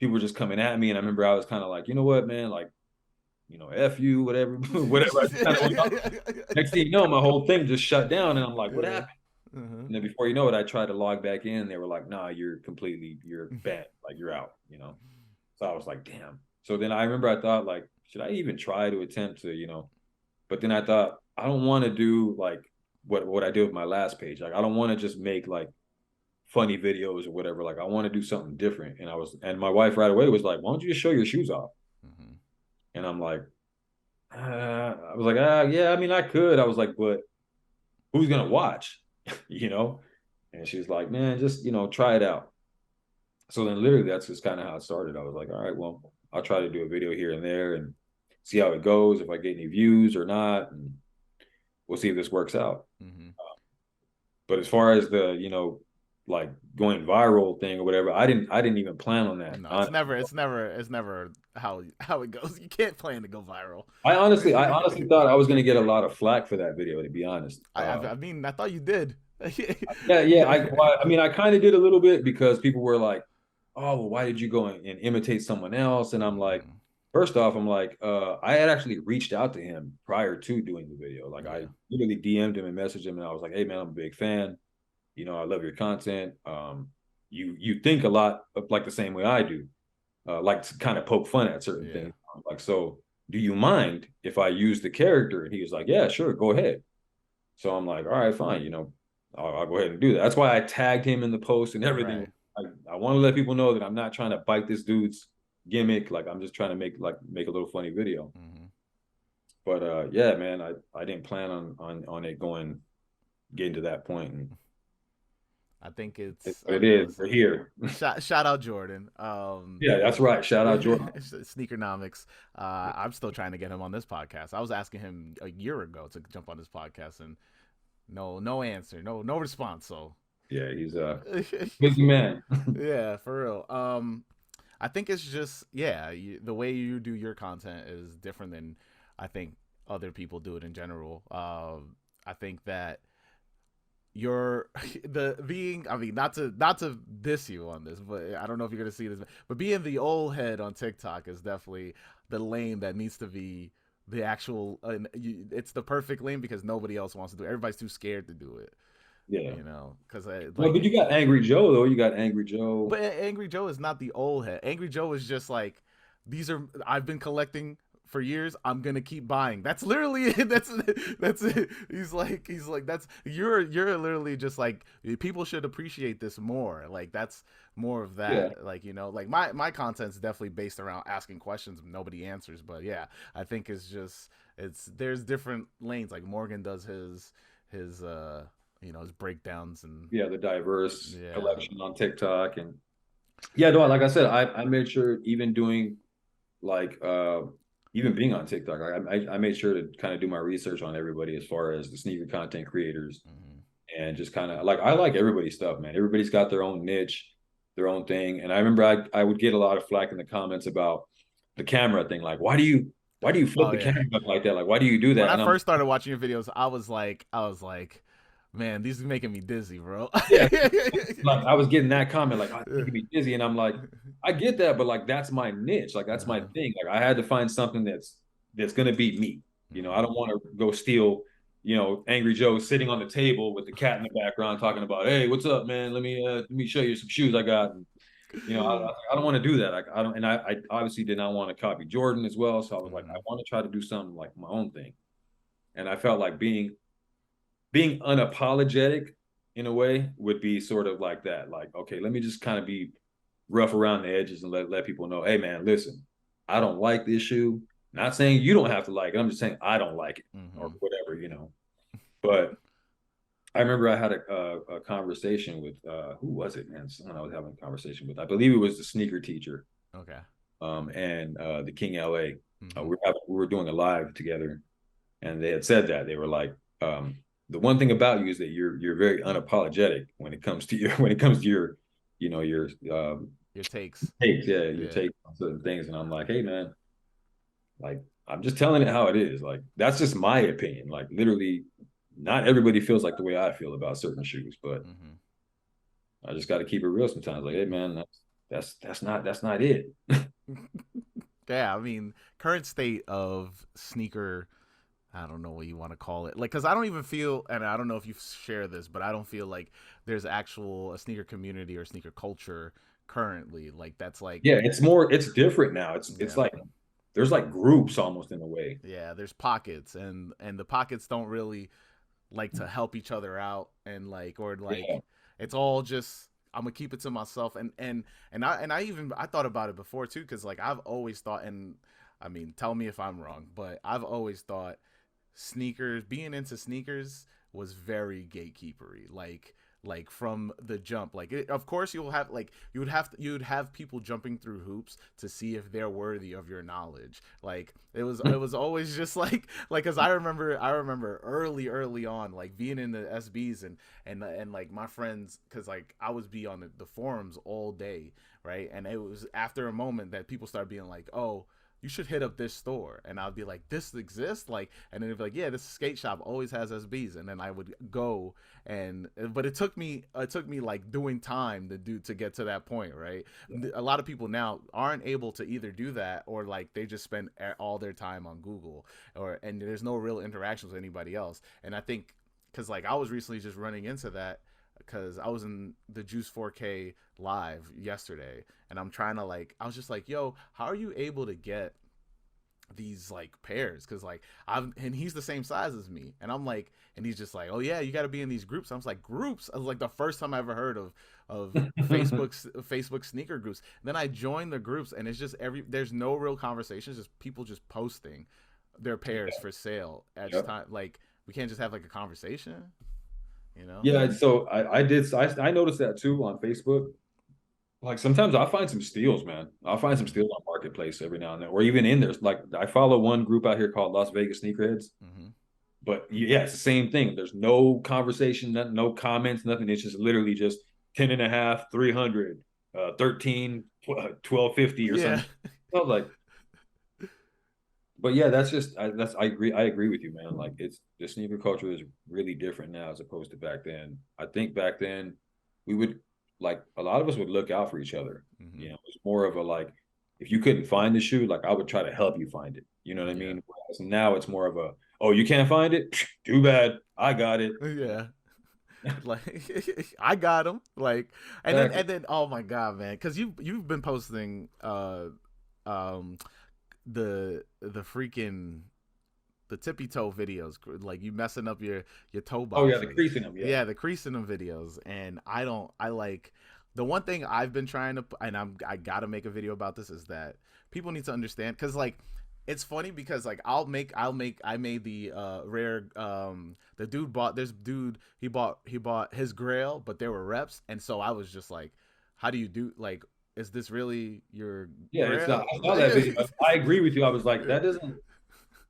people were just coming at me. And I remember I was kind of like, you know what, man, like, F you, whatever, whatever. I just kind of went up. Next thing you know, my whole thing just shut down. And I'm like, what Yeah. happened? Uh-huh. And then before you know it, I tried to log back in. They were like, nah, you're banned. Like you're out. So I was like, damn. So then I remember I thought like, should I even try to attempt to. But then I thought I don't want to do like what I did with my last page. Like I don't want to just make like funny videos or whatever. Like I want to do something different. And my wife right away was like, why don't you just show your shoes off? Mhm. And I'm like, I was like, yeah, I mean I could. I was like, but who's gonna watch? you know? And she was like, man, just try it out. So then literally that's just kind of how it started. I was like, all right, well, I'll try to do a video here and there and see how it goes, if I get any views or not, and we'll see if this works out. Mhm. But as far as like going viral thing or whatever, I didn't even plan on that. No, it's never how it goes. You can't plan to go viral. I honestly thought I was gonna get a lot of flack for that video, to be honest. I mean, I thought you did. Yeah, yeah. I mean, I kind of did a little bit because people were like, "Oh, well, why did you go and imitate someone else?" And I'm like, Mhm. first off, I'm like, I had actually reached out to him prior to doing the video. Like, I Yeah. literally DM'd him and messaged him, and I was like, "Hey, man, I'm a big fan. I love your content. You think a lot of like the same way I do, like to kind of poke fun at certain Yeah. things. I'm like, so do you mind if I use the character?" And he was like, "Yeah, sure, go ahead." So I'm like, all right, fine, I'll go ahead and do that. That's why I tagged him in the post and everything. Right. I want to let people know that I'm not trying to bite this dude's gimmick. Like I'm just trying to make a little funny video. Mhm. But yeah, man, I didn't plan on it getting to that point. And I think it's it's. I what it mean, is. listen. We're here. Shout out Jordan. Yeah, that's right. Shout out Jordan. Sneakernomics. I'm still trying to get him on this podcast. I was asking him a year ago to jump on this podcast, and no answer, no response. So Yeah, he's a busy man. yeah, for real. I think it's just the way you do your content is different than I think other people do it in general. I think that you're the being I mean not to diss you on this, but I don't know if you're gonna see this, but being the old head on TikTok is definitely the lane that needs to be the actual it's the perfect lane because nobody else wants to do it. Everybody's too scared to do it, Yeah. because Well, but like, you got Angry Joe though. You got Angry Joe. but Angry Joe is not the old head. Angry Joe is just like, these are I've been collecting for years. I'm gonna keep buying. That's literally it. That's it. He's like that's you're literally just like, people should appreciate this more. Like that's more of Yeah. that. Like like my content's definitely based around asking questions nobody answers. But yeah, I think there's different lanes. Like Morgan does his breakdowns and Yeah, the diverse yeah. collection on TikTok. And yeah, no, like I said, I made sure even doing like even being on TikTok, I made sure to kind of do my research on everybody as far as the sneaker content creators, Mhm. and just kind of like I like everybody's stuff, man. Everybody's got their own niche, their own thing. And I remember I would get a lot of flack in the comments about the camera thing, like why do you flip Oh the yeah. camera up like that? Like why do you do When that? I And I'm first started watching your videos, I was like, man, these are making me dizzy, bro. yeah, like I was getting that comment, like, "Oh, it's making me dizzy," and I'm like, I get that, but like that's my niche, like that's my Uh-huh. thing. Like I had to find something that's gonna be me. I Mhm. don't want to go steal, Angry Joe sitting on the table with the cat in the background talking about, "Hey, what's up, man? Let me show you some shoes I got." And, I don't want to do that. Like I don't, and I obviously did not want to copy Jordan as well. So I was like, I Mhm. want to try to do something like my own thing. And I felt like being unapologetic in a way would be sort of like that. Like, okay, let me just kind of be rough around the edges and let people know, hey man, listen, I don't like this shoe. Not saying you don't have to like it. I'm just saying I don't like it or Mm-hmm. whatever, But I remember I had a conversation with who was it, man? Someone I was having a conversation with. I believe it was the sneaker teacher, Okay. and the King LA. Mm-hmm. We were doing a live together, and they had said that they were like, the one thing about you is that you're very unapologetic when it comes to your your Your takes. take, yeah, your Yeah. take on certain things. And I'm like, hey man, like I'm just telling it how it is. Like that's just my opinion. Like literally, not everybody feels like the way I feel about certain shoes, but Mm-hmm. I just got to keep it real sometimes. Like, hey man, that's not it. Yeah, I mean, current state of sneaker, I don't know what you want to call it. Like, cause I don't even feel, and I don't know if you share this, but I don't feel like there's actual a sneaker community or sneaker culture currently. Like, that's like, Yeah, it's different now. It's yeah, like there's like groups almost in a way. yeah. There's pockets, and the pockets don't really like to help each other out, and like, or Yeah, like, it's all just I'm gonna keep it to myself. And I even I thought about it before too, because like I've always thought, and I mean, tell me if I'm wrong, but I've always thought sneakers being into sneakers was very gatekeepery, like from the jump. Like of course you'll have like you would have people jumping through hoops to see if they're worthy of your knowledge. Like it was always just like because I remember early on like being in the SBs and like my friends, because like I was be on the forums all day, right? And it was after a moment that people started being like, oh, you should hit up this store. And I'd be like, this exists? Like, and then it'd be like, yeah, this skate shop always has SBs. And then I would go but it took me like doing time to get to that point, right? A lot of people now aren't able to either do that, or like they just spend all their time on Google, and there's no real interactions with anybody else. And I think because like I was recently just running into that because I was in the Juice 4K live yesterday, and I'm trying to like I was just like, yo, how are you able to get these like pairs? Because like I'm and he's the same size as me, and I'm like, and he's just like, oh yeah, you got to be in these groups. I was like, groups? I was like, the first time I ever heard of Facebook sneaker groups. And then I joined the groups, and it's just there's no real conversations, just people just posting their pairs for sale at yeah. time. Like we can't just have like a conversation, you know? Yeah, so I noticed that too on Facebook. Like sometimes I find some steals, man. I'll find some Mm-hmm. steals on Marketplace every now and then, or even in there. Like I follow one group out here called Las Vegas Sneakerheads, Mm-hmm. but yeah, it's the same thing. There's no conversation, no comments, nothing. It's just literally just 10 and a half, 300, 13, 1250 or Yeah. something. I was like, but yeah, I agree. I agree with you, man. Like it's the sneaker culture is really different now as opposed to back then. I think back then we would like a lot of us would look out for each other. Mm-hmm. You know, it was more of a like if you couldn't find the shoe, like I would try to help you find it. You know what I Yeah. mean? Whereas now it's more of a oh, you can't find it? Too bad. I got it. Yeah. Like I got him. Like Exactly. and then oh my god, man, because you've been posting um the freaking the tippy toe videos, like you messing up your toe Oh yeah, the boxes. creasing them. Yeah. Yeah, the creasing them videos, and I like the one thing I've been trying to, and I gotta make a video about this, is that people need to understand, because like it's funny because like I made the rare the dude bought this dude he bought his grail, but there were reps, and so I was just like, how do you do, like, is this really your Yeah, it's not. grail? I saw that video. I agree with you. I was like, Yeah. that doesn't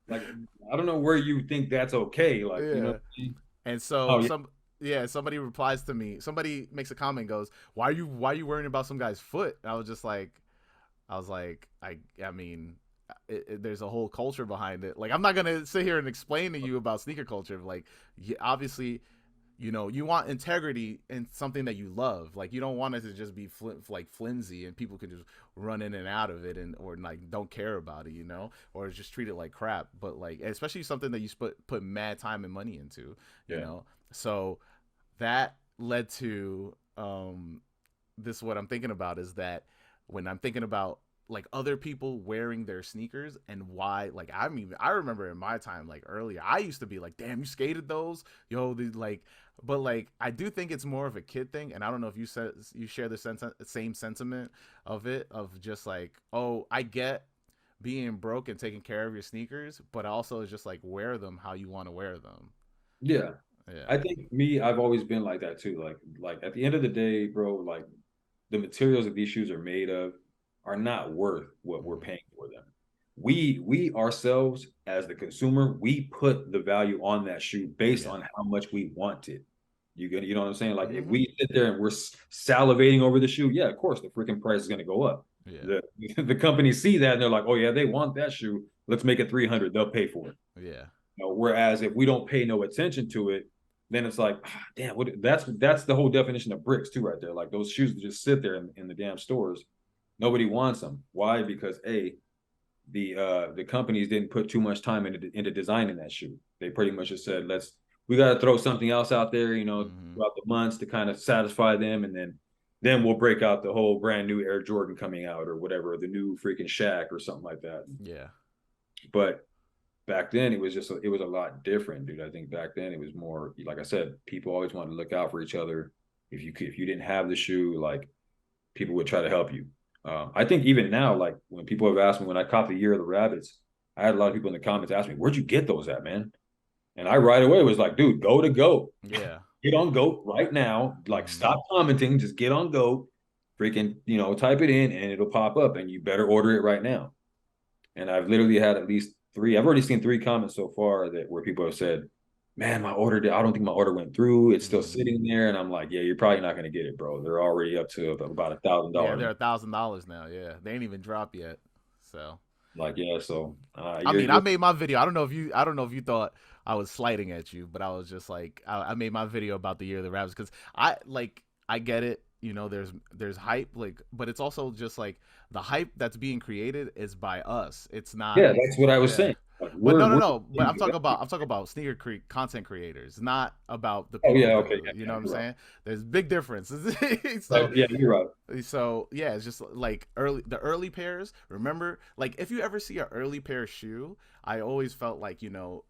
like I don't know where you think that's okay. Like, you know Yeah. what I mean? And so Oh yeah. somebody replies to me. Somebody makes a comment, goes, "Why are you worrying about some guy's foot?" And I was like, I mean, there's a whole culture behind it. Like I'm not gonna sit here and explain to you about sneaker culture. Like obviously, you want integrity in something that you love. Like you don't want it to just be like flimsy and people can just run in and out of it, and or like don't care about it, or just treat it like crap. But like especially something that you put mad time and money into, you Yeah. know. So that led to this. What I'm thinking about is that when I'm thinking about like other people wearing their sneakers and why, like I remember in my time, like earlier, I used to be like, damn, you skated those, yo, like, but like I do think it's more of a kid thing, and I don't know if you share the same sentiment of it, of just like, oh, I get being broke and taking care of your sneakers, but also it's just like wear them how you want to wear them. Yeah. Yeah. I think I've always been like that too. Like at the end of the day, bro, like the materials that these shoes are made of are not worth what we're Mm-hmm. paying for them. We ourselves as the consumer, we put the value on that shoe based Yeah. on how much we want it. You know what I'm saying? Like if Mm-hmm. we sit there and we're salivating over the shoe, yeah, of course the freaking price is going to go up. Yeah. The the companies see that and they're like, oh yeah, they want that shoe. Let's make it 300. They'll pay for it. Yeah. You know, whereas if we don't pay no attention to it, then it's like, ah, damn, that's the whole definition of bricks too, right there. Like those shoes that just sit there in the damn stores, nobody wants them. Why? Because the companies didn't put too much time into designing that shoe. They pretty much just said, we got to throw something else out there, you know, Mm-hmm. throughout the months to kind of satisfy them, and then we'll break out the whole brand new Air Jordan coming out or whatever, the new freaking Shaq or something like that. Yeah. But back then it was a lot different, dude. I think back then it was more, like I said, people always wanted to look out for each other. If you didn't have the shoe, like people would try to help you. I think even now, like when people have asked me when I caught the Year of the Rabbits, I had a lot of people in the comments ask me, "Where'd you get those at, man?" And I right away was like, "Dude, go to Go, Yeah. get on Go right now. Like, Mm-hmm. stop commenting, just get on Go, freaking, type it in, and it'll pop up, and you better order it right now." And I've literally had at least three. I've already seen three comments so far that where people have said, "Man, I don't think my order went through. It's still Mm-hmm. sitting there." And I'm like, "Yeah, you're probably not going to get it, bro. They're already up to about $1,000 Yeah, now." they're $1,000 now. Yeah, they ain't even dropped yet. So Like, yeah, so I mean, I you're made my video. I don't know if you thought I was slighting at you, but I was just like, I made my video about the Year of the Rabbits because I get it. You know, there's hype, like, but it's also just like the hype that's being created is by us. It's not. yeah, that's what I was Yeah. saying. Like, But no, no, we're no. But I'm talking about content creators, not about the oh people yeah, that, okay, yeah, you yeah, know what I'm you're right. saying. There's big differences. Right, So yeah, you're right. yeah, it's just like the early pairs. Remember, like if you ever see an early pair of shoe, I always felt like the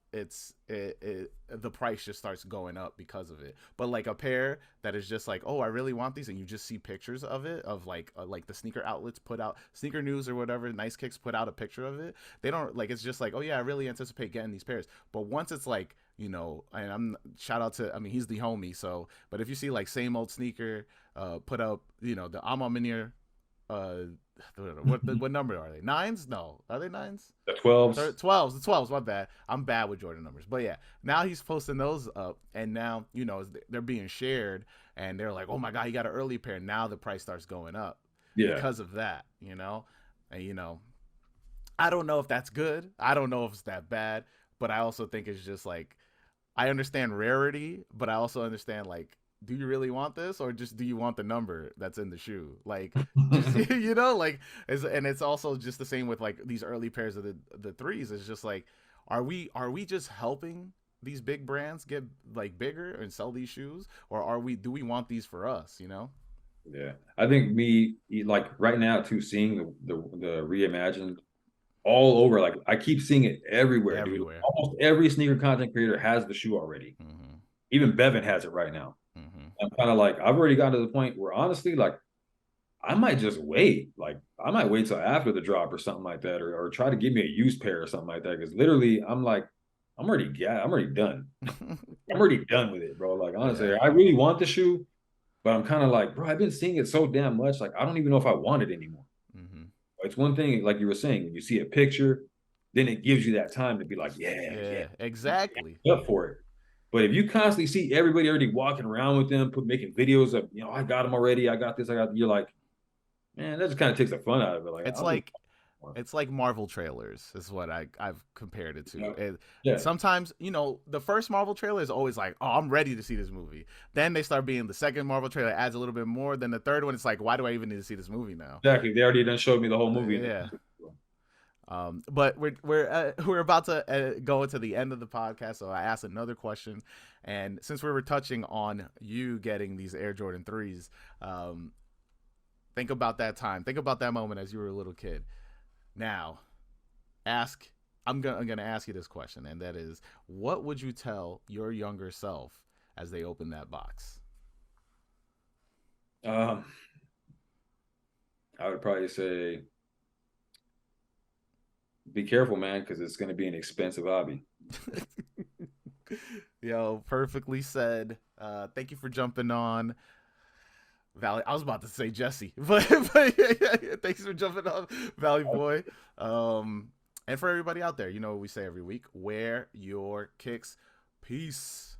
price just starts going up because of it. But like a pair that is just like, oh, I really want these, and you just see pictures of it, of like the sneaker outlets put out, Sneaker News or whatever, Nice Kicks put out a picture of it. They don't like, it's just like, oh yeah, I really anticipate getting these pairs. But once it's like, and I'm shout out to, I mean, he's the homie. So, but if you see like Same Old Sneaker put up, the Amaminier, uh, what number are they? Nines? No, are they nines? The 12s. 12s, the 12s. My bad. I'm bad with Jordan numbers, but yeah. Now he's posting those up, and now they're being shared, and they're like, "Oh my god, he got an early pair." Now the price starts going up Yeah, because of that, and I don't know if that's good. I don't know if it's that bad, but I also think it's just like I understand rarity, but I also understand like, do you really want this, or just do you want the number that's in the shoe? Like, just like, and it's also just the same with like these early pairs of the threes. It's just like, are we just helping these big brands get like bigger and sell these shoes, or do we want these for us? yeah. I think me like right now too, seeing the reimagined all over. Like I keep seeing it everywhere, dude. Everywhere. Almost every sneaker content creator has the shoe already. Mm-hmm. Even Bevan has it right now. Mm-hmm. I'm kind of like, I've already gotten to the point where honestly, like, I might just wait. Like, I might wait till after the drop or something like that, or try to give me a used pair or something like that. Because literally, I'm like, I'm already done. I'm already done with it, bro. Like, honestly, Yeah. I really want the shoe, but I'm kind of like, bro, I've been seeing it so damn much. Like, I don't even know if I want it anymore. Mm-hmm. It's one thing, like you were saying, when you see a picture, then it gives you that time to be like, yeah, Yeah. Exactly. up for it. But if you constantly see everybody already walking around with them, making videos of, I got them already, I got this, you're like, man, that just kind of takes the fun out of it. Like, It's I'll just, like It's like Marvel trailers, is what I've compared it to. yeah, Sometimes, the first Marvel trailer is always like, oh, I'm ready to see this movie. Then they start being the second Marvel trailer adds a little bit more. Then the third one, it's like, why do I even need to see this movie now? exactly. They already done showed me the whole movie. Yeah. But we're about to go into the end of the podcast, so I asked another question, and since we were touching on you getting these Air Jordan 3s, think about that time. Think about that moment as you were a little kid. Now, I'm gonna ask you this question, and that is, what would you tell your younger self as they open that box? I would probably say, be careful, man, because it's going to be an expensive hobby. Yo, perfectly said. Thank you for jumping on. Valley. I was about to say Jesse, but yeah, thanks for jumping on, Valley Boy. And for everybody out there, you know what we say every week: wear your kicks. Peace.